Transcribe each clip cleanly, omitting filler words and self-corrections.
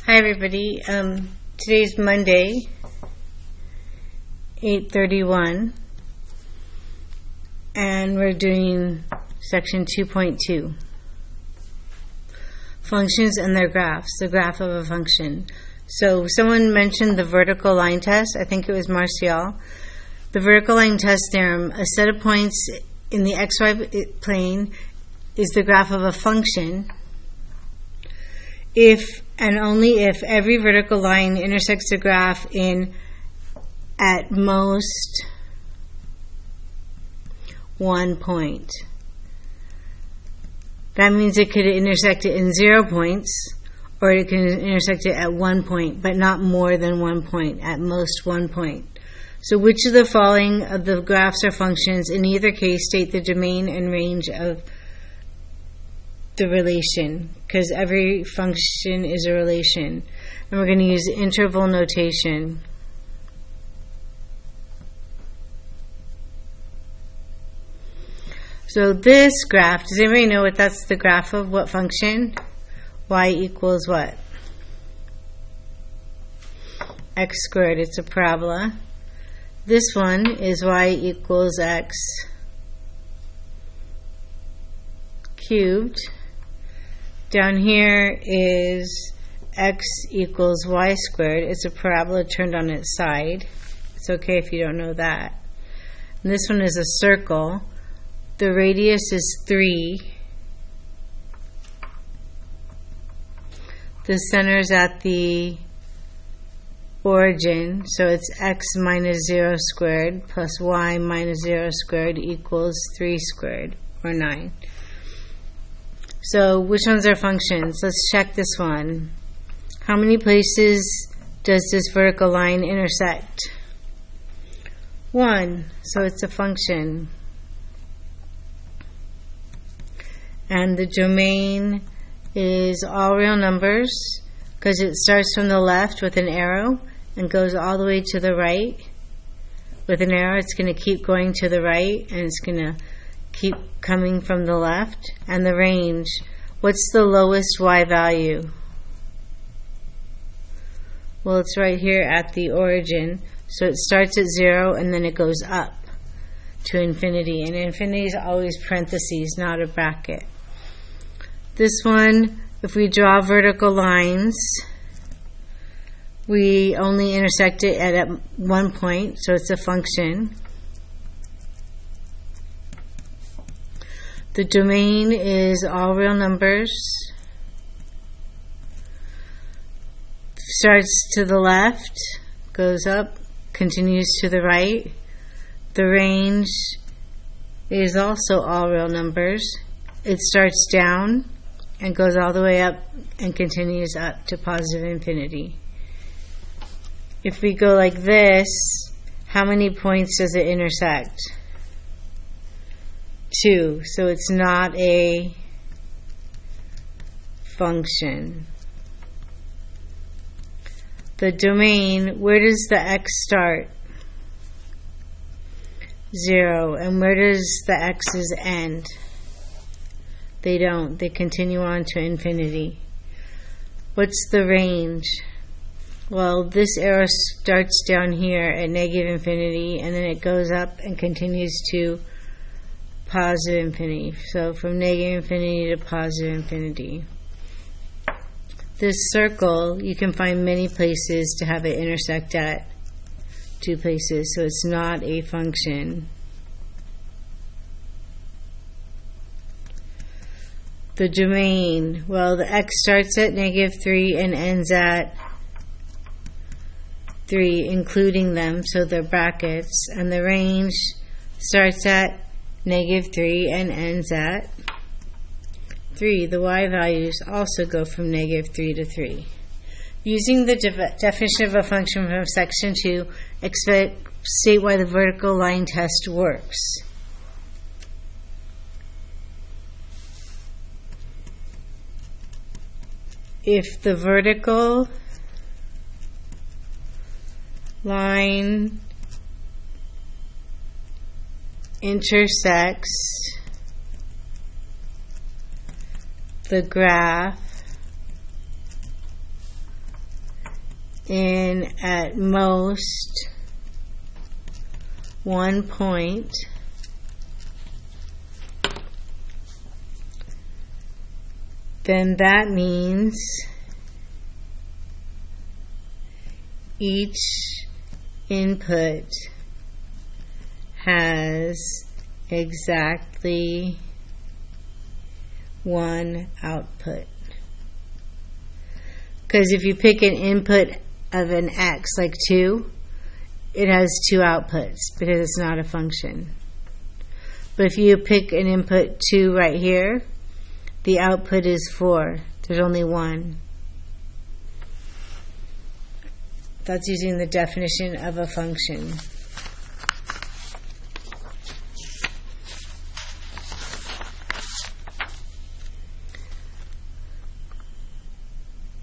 Hi everybody. Today's Monday, 8:31, and we're doing section 2.2. Functions and their graphs, the graph of a function. So someone mentioned the vertical line test. I think it was Martial. The vertical line test theorem, a set of points in the xy plane is the graph of a function if and only if every vertical line intersects the graph in at most one point. That means it could intersect it in 0 points, or it can intersect it at 1 point, but not more than 1 point, at most 1 point. So which of the following of the graphs or functions in either case state the domain and range of the relation, because every function is a relation. And we're going to use interval notation. So this graph, does anybody know what that's the graph of? What function? Y equals what? X squared. It's a parabola. This one is y equals x cubed. Down here is x equals y squared. It's a parabola turned on its side. It's okay if you don't know that. And this one is a circle. The radius is 3. The center is at the origin, so it's x minus 0 squared plus y minus 0 squared equals 3 squared, or 9. So which ones are functions? Let's check this one. How many places does this vertical line intersect? 1, so it's a function. And the domain is all real numbers, because it starts from the left with an arrow and goes all the way to the right with an arrow. It's going to keep going to the right, and it's going to keep coming from the left. And the range, what's the lowest y value? Well, it's right here at the origin. So it starts at 0 and then it goes up to infinity. And infinity is always parentheses, not a bracket. This one, if we draw vertical lines, we only intersect it at 1 point, so it's a function. The domain is all real numbers. Starts to the left, goes up, continues to the right. The range is also all real numbers. It starts down and goes all the way up and continues up to positive infinity. If we go like this, how many points does it intersect? 2, so it's not a function. The domain, where does the x start? 0. And where does the x's end? They don't. They continue on to infinity. What's the range? Well, this arrow starts down here at negative infinity, and then it goes up and continues to positive infinity. So from negative infinity to positive infinity. This circle, you can find many places to have it intersect at 2 places, so it's not a function. The domain, well, the x starts at negative 3 and ends at 3, including them, so they're brackets. And the range starts at negative 3 and ends at 3. The y values also go from negative 3 to 3. Using the definition of a function from section 2, state why the vertical line test works. If the vertical line intersects the graph in at most 1 point, then that means each input has exactly one output. Because if you pick an input of an x, like 2, it has 2 outputs because it's not a function. But if you pick an input 2 right here, the output is 4. There's only one. That's using the definition of a function.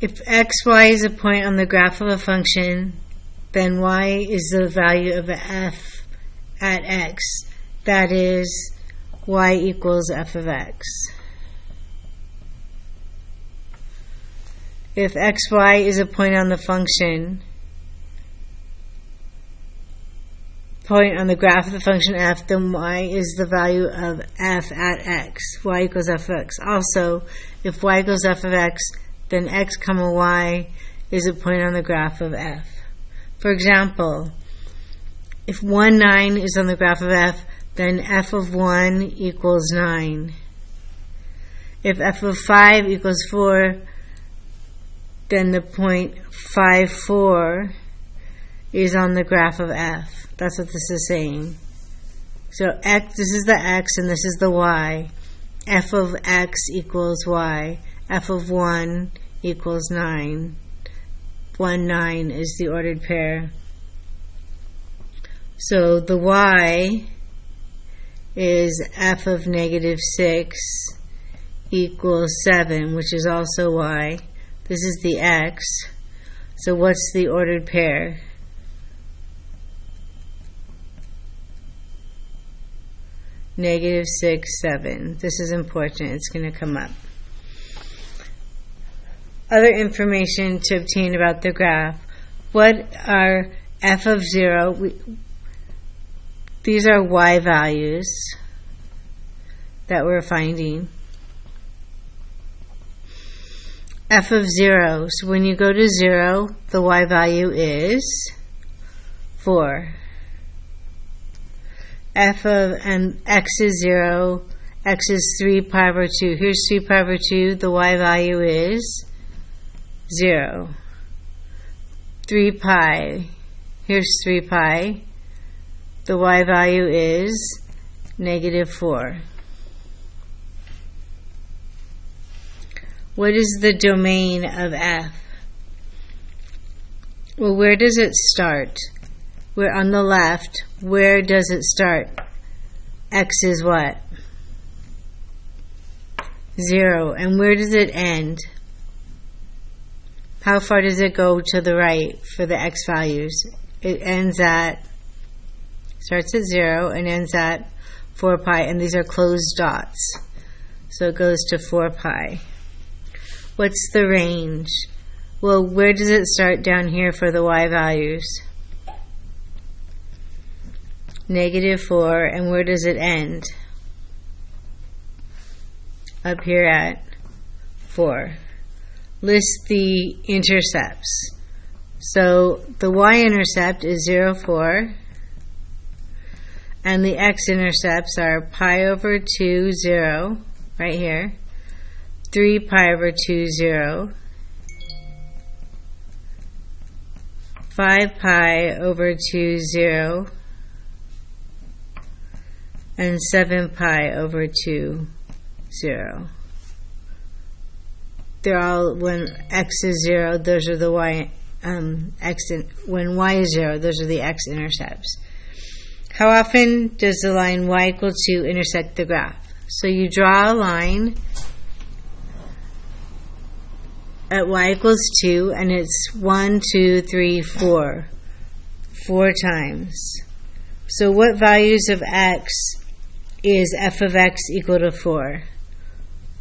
If x, y is a point on the graph of a function, then y is the value of f at x. That is, y equals f of x. If x, y is a point on the function, point on the graph of the function f, then y is the value of f at x. Y equals f of x. Also, if y equals f of x, then x comma y is a point on the graph of f. For example, if 1, 9 is on the graph of f, then f of 1 equals 9. If f of 5 equals 4, then the point 5, 4 is on the graph of f. That's what this is saying. So x, this is the x and this is the y. F of x equals y. F of 1 equals 9. 1, 9 is the ordered pair. So the y is f of negative 6 equals 7, which is also y. This is the x. So what's the ordered pair? Negative 6, 7. This is important. It's going to come up. Other information to obtain about the graph. What are f of 0? These are y values that we're finding. F of 0. So when you go to 0, the y value is 4. F of, and x is 0, x is 3 pi over 2. Here's 3 pi over 2, the y value is 0. 3 pi, here's 3 pi, the y value is negative 4. What is the domain of f? Well, where does it start? We're on the left. Where does it start? X is what? 0. And where does it end? How far does it go to the right for the x values? It ends at, starts at 0 and ends at 4 pi, and these are closed dots. So it goes to 4 pi. What's the range? Well, where does it start down here for the y values? Negative 4, and where does it end? Up here at 4. List the intercepts. So the y-intercept is 0, 4, and the x-intercepts are pi over 2, 0, right here, 3 pi over 2, 0, 5 pi over 2, 0, and 7 pi over 2, 0. They're all, when x is 0, those are the y, when y is 0, those are the x-intercepts. How often does the line y equal 2 intersect the graph? So you draw a line at y equals 2, and it's 1, 2, 3, 4. 4 times. So what values of x is f of x equal to 4?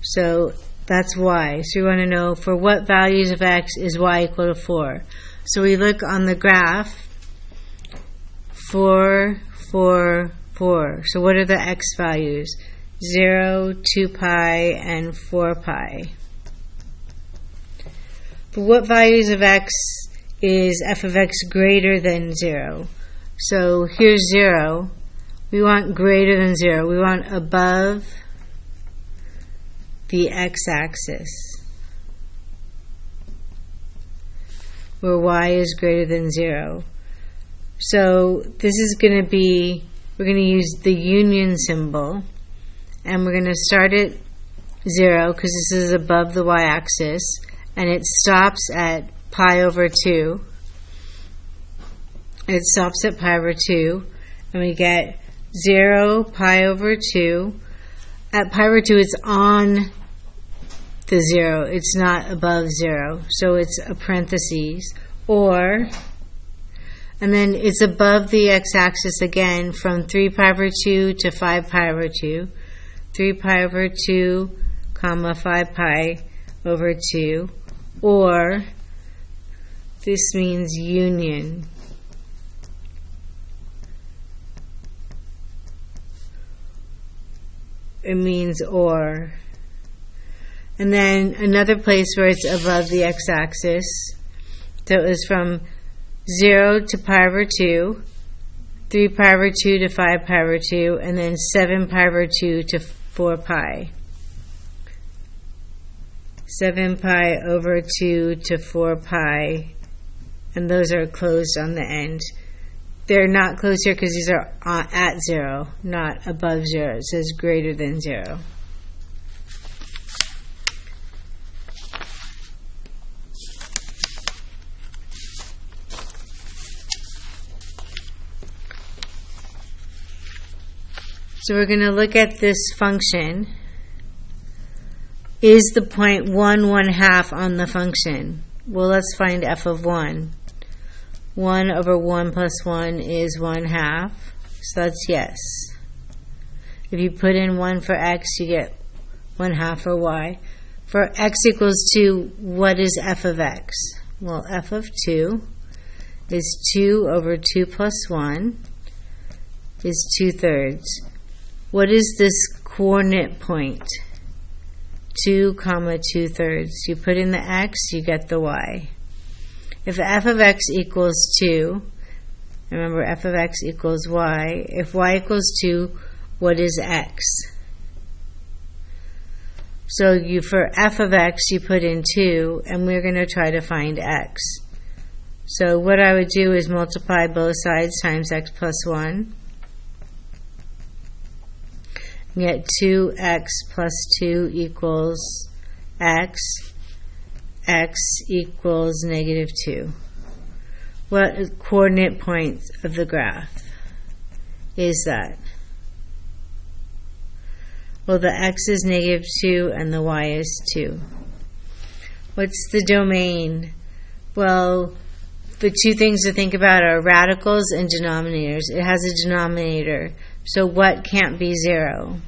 So That's y. So we want to know for what values of x is y equal to 4. So we look on the graph, 4, 4, 4. So what are the x values? 0, 2 pi, and 4 pi. For what values of x is f of x greater than 0? So here's 0. We want greater than 0. We want above the x-axis, where y is greater than 0. So this is going to be, we're going to use the union symbol, and we're going to start at 0 because this is above the y-axis, and it stops at pi over 2. It stops at pi over 2, and we get 0, pi over 2. At pi over 2, it's on the 0. It's not above 0. So it's a parentheses. Or, and then it's above the x-axis again from 3 pi over 2 to 5 pi over 2. 3 pi over 2, comma, 5 pi over 2. Or, this means union. It means or. And then another place where it's above the x-axis. So it was from 0 to pi over 2, 3 pi over 2 to 5 pi over 2, and then 7 pi over 2 to 4 pi. 7 pi over 2 to 4 pi, and those are closed on the end. They're not closed here because these are at 0, not above 0. It says greater than 0. So we're going to look at this function. Is the point 1 1/2 on the function? Well, let's find f of 1. 1 over 1 plus 1 is 1/2. So that's yes. If you put in 1 for x, you get 1/2 for y. For x equals 2, what is f of x? Well, f of 2 is 2 over 2 plus 1 is 2/3. What is this coordinate point? 2, 2/3. You put in the x, you get the y. If f of x equals 2, remember f of x equals y. If y equals 2, what is x? So for f of x, you put in 2, and we're going to try to find x. So what I would do is multiply both sides times x plus 1. Get 2x plus 2 equals x. X equals -2. What coordinate point of the graph is that? Well, the x is -2 and the y is 2. What's the domain? Well, the two things to think about are radicals and denominators. It has a denominator. So what can't be 0?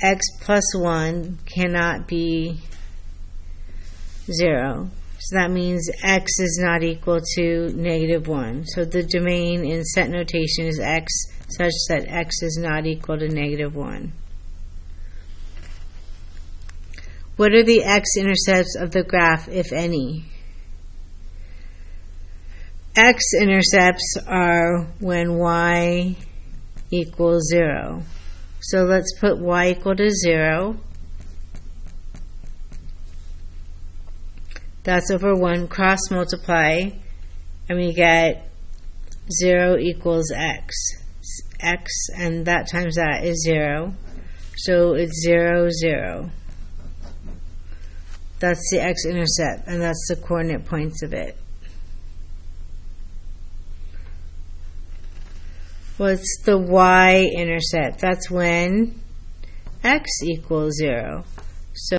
X plus 1 cannot be 0. So that means x is not equal to -1. So the domain in set notation is x such that x is not equal to -1. What are the x-intercepts of the graph, if any? X-intercepts are when y equals 0. So let's put y equal to 0. That's over 1, cross multiply, and we get 0 equals x. X, and that times that is 0. So it's 0, 0. That's the x-intercept, and that's the coordinate points of it. What's the y-intercept? That's when x equals 0.